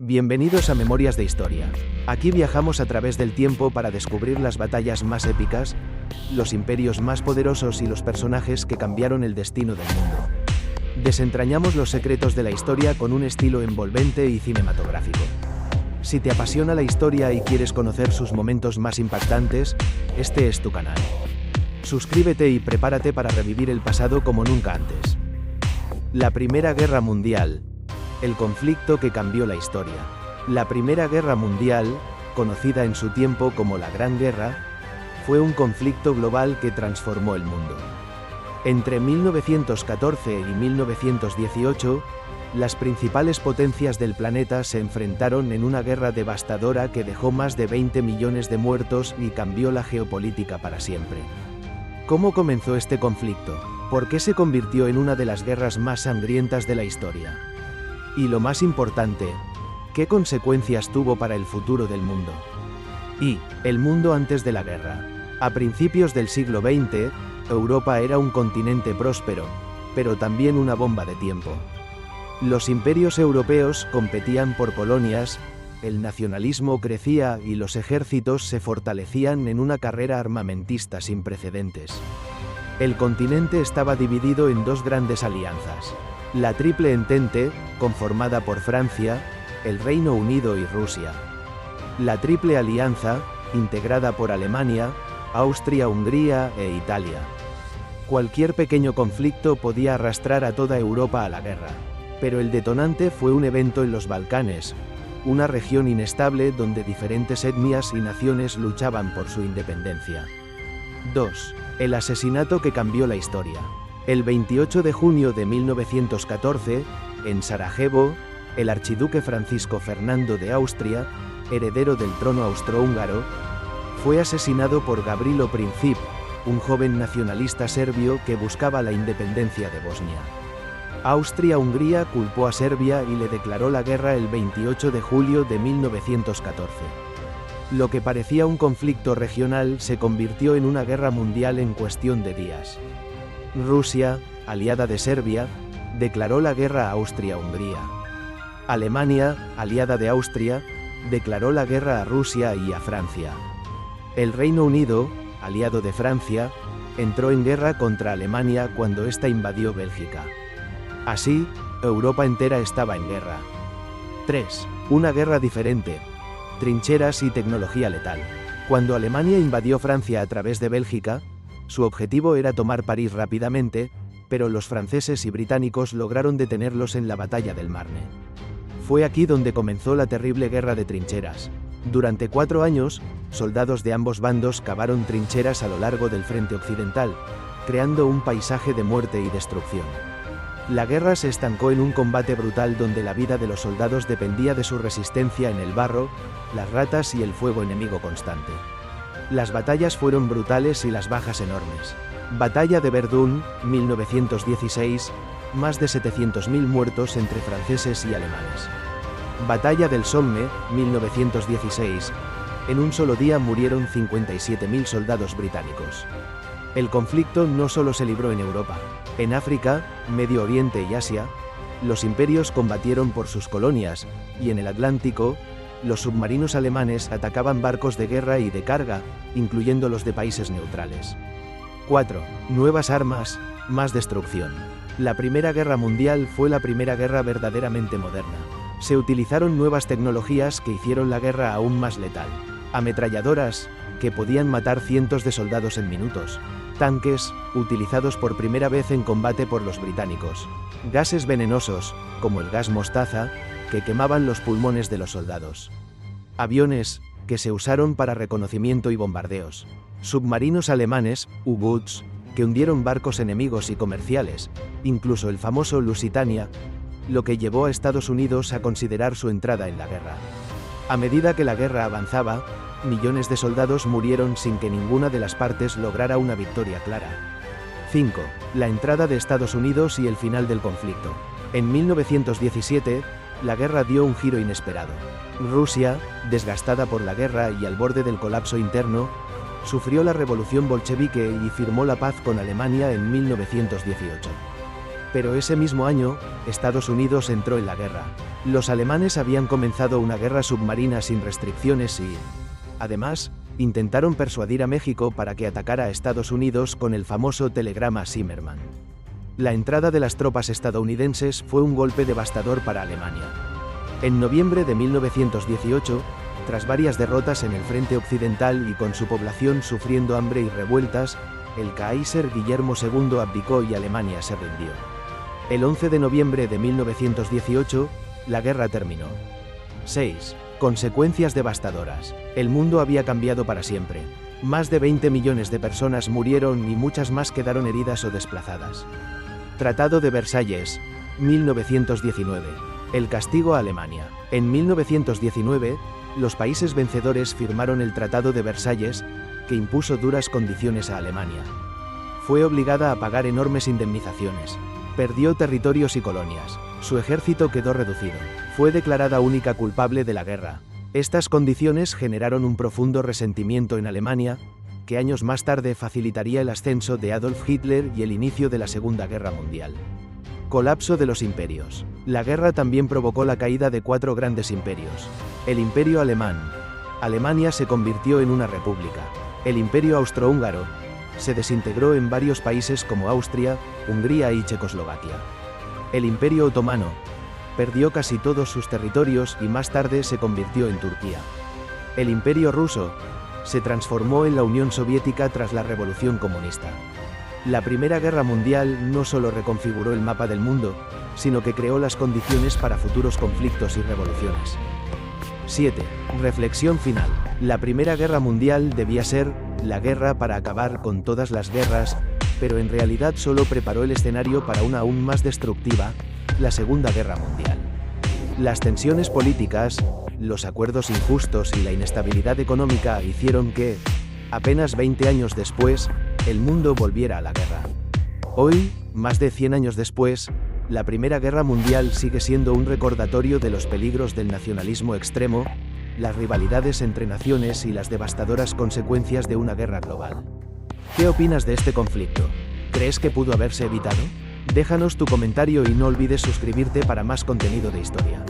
Bienvenidos a Memorias de Historia. Aquí viajamos a través del tiempo para descubrir las batallas más épicas, los imperios más poderosos y los personajes que cambiaron el destino del mundo. Desentrañamos los secretos de la historia con un estilo envolvente y cinematográfico. Si te apasiona la historia y quieres conocer sus momentos más impactantes, este es tu canal. Suscríbete y prepárate para revivir el pasado como nunca antes. La Primera Guerra Mundial. El conflicto que cambió la historia. La Primera Guerra Mundial, conocida en su tiempo como la Gran Guerra, fue un conflicto global que transformó el mundo. Entre 1914 y 1918, las principales potencias del planeta se enfrentaron en una guerra devastadora que dejó más de 20 millones de muertos y cambió la geopolítica para siempre. ¿Cómo comenzó este conflicto? ¿Por qué se convirtió en una de las guerras más sangrientas de la historia? Y lo más importante, ¿qué consecuencias tuvo para el futuro del mundo? Y, el mundo antes de la guerra. A principios del siglo XX, Europa era un continente próspero, pero también una bomba de tiempo. Los imperios europeos competían por colonias, el nacionalismo crecía y los ejércitos se fortalecían en una carrera armamentista sin precedentes. El continente estaba dividido en dos grandes alianzas. La Triple Entente, conformada por Francia, el Reino Unido y Rusia. La Triple Alianza, integrada por Alemania, Austria, Hungría e Italia. Cualquier pequeño conflicto podía arrastrar a toda Europa a la guerra. Pero el detonante fue un evento en los Balcanes, una región inestable donde diferentes etnias y naciones luchaban por su independencia. 2. El asesinato que cambió la historia. El 28 de junio de 1914, en Sarajevo, el archiduque Francisco Fernando de Austria, heredero del trono austrohúngaro, fue asesinado por Gavrilo Princip, un joven nacionalista serbio que buscaba la independencia de Bosnia. Austria-Hungría culpó a Serbia y le declaró la guerra el 28 de julio de 1914. Lo que parecía un conflicto regional se convirtió en una guerra mundial en cuestión de días. Rusia, aliada de Serbia, declaró la guerra a Austria-Hungría. Alemania, aliada de Austria, declaró la guerra a Rusia y a Francia. El Reino Unido, aliado de Francia, entró en guerra contra Alemania cuando ésta invadió Bélgica. Así, Europa entera estaba en guerra. 3. Una guerra diferente. Trincheras y tecnología letal. Cuando Alemania invadió Francia a través de Bélgica, su objetivo era tomar París rápidamente, pero los franceses y británicos lograron detenerlos en la batalla del Marne. Fue aquí donde comenzó la terrible guerra de trincheras. Durante 4 años, soldados de ambos bandos cavaron trincheras a lo largo del frente occidental, creando un paisaje de muerte y destrucción. La guerra se estancó en un combate brutal donde la vida de los soldados dependía de su resistencia en el barro, las ratas y el fuego enemigo constante. Las batallas fueron brutales y las bajas enormes. Batalla de Verdún, 1916, más de 700.000 muertos entre franceses y alemanes. Batalla del Somme, 1916, en un solo día murieron 57.000 soldados británicos. El conflicto no solo se libró en Europa. En África, Medio Oriente y Asia, los imperios combatieron por sus colonias, y en el Atlántico, los submarinos alemanes atacaban barcos de guerra y de carga, incluyendo los de países neutrales. 4. Nuevas armas, más destrucción. La Primera Guerra Mundial fue la primera guerra verdaderamente moderna. Se utilizaron nuevas tecnologías que hicieron la guerra aún más letal. Ametralladoras, que podían matar cientos de soldados en minutos. Tanques, utilizados por primera vez en combate por los británicos. Gases venenosos, como el gas mostaza, que quemaban los pulmones de los soldados. Aviones, que se usaron para reconocimiento y bombardeos. Submarinos alemanes, U-Boots, que hundieron barcos enemigos y comerciales, incluso el famoso Lusitania, lo que llevó a Estados Unidos a considerar su entrada en la guerra. A medida que la guerra avanzaba, millones de soldados murieron sin que ninguna de las partes lograra una victoria clara. 5. La entrada de Estados Unidos y el final del conflicto. En 1917, la guerra dio un giro inesperado. Rusia, desgastada por la guerra y al borde del colapso interno, sufrió la revolución bolchevique y firmó la paz con Alemania en 1918. Pero ese mismo año, Estados Unidos entró en la guerra. Los alemanes habían comenzado una guerra submarina sin restricciones y, además, intentaron persuadir a México para que atacara a Estados Unidos con el famoso telegrama Zimmermann. La entrada de las tropas estadounidenses fue un golpe devastador para Alemania. En noviembre de 1918, tras varias derrotas en el frente occidental y con su población sufriendo hambre y revueltas, el Kaiser Guillermo II abdicó y Alemania se rindió. El 11 de noviembre de 1918, la guerra terminó. 6. Consecuencias devastadoras. El mundo había cambiado para siempre. Más de 20 millones de personas murieron y muchas más quedaron heridas o desplazadas. Tratado de Versalles, 1919. El castigo a Alemania. En 1919, los países vencedores firmaron el Tratado de Versalles, que impuso duras condiciones a Alemania. Fue obligada a pagar enormes indemnizaciones. Perdió territorios y colonias. Su ejército quedó reducido. Fue declarada única culpable de la guerra. Estas condiciones generaron un profundo resentimiento en Alemania, que años más tarde facilitaría el ascenso de Adolf Hitler y el inicio de la Segunda Guerra Mundial. Colapso de los imperios. La guerra también provocó la caída de 4 grandes imperios. El Imperio Alemán. Alemania se convirtió en una república. El Imperio Austrohúngaro se desintegró en varios países como Austria, Hungría y Checoslovaquia. El Imperio Otomano perdió casi todos sus territorios y más tarde se convirtió en Turquía. El Imperio Ruso se transformó en la Unión Soviética tras la Revolución Comunista. La Primera Guerra Mundial no solo reconfiguró el mapa del mundo, sino que creó las condiciones para futuros conflictos y revoluciones. 7. Reflexión final. La Primera Guerra Mundial debía ser la guerra para acabar con todas las guerras, pero en realidad solo preparó el escenario para una aún más destructiva, la Segunda Guerra Mundial. Las tensiones políticas, los acuerdos injustos y la inestabilidad económica hicieron que, apenas 20 años después, el mundo volviera a la guerra. Hoy, más de 100 años después, la Primera Guerra Mundial sigue siendo un recordatorio de los peligros del nacionalismo extremo, las rivalidades entre naciones y las devastadoras consecuencias de una guerra global. ¿Qué opinas de este conflicto? ¿Crees que pudo haberse evitado? Déjanos tu comentario y no olvides suscribirte para más contenido de historia.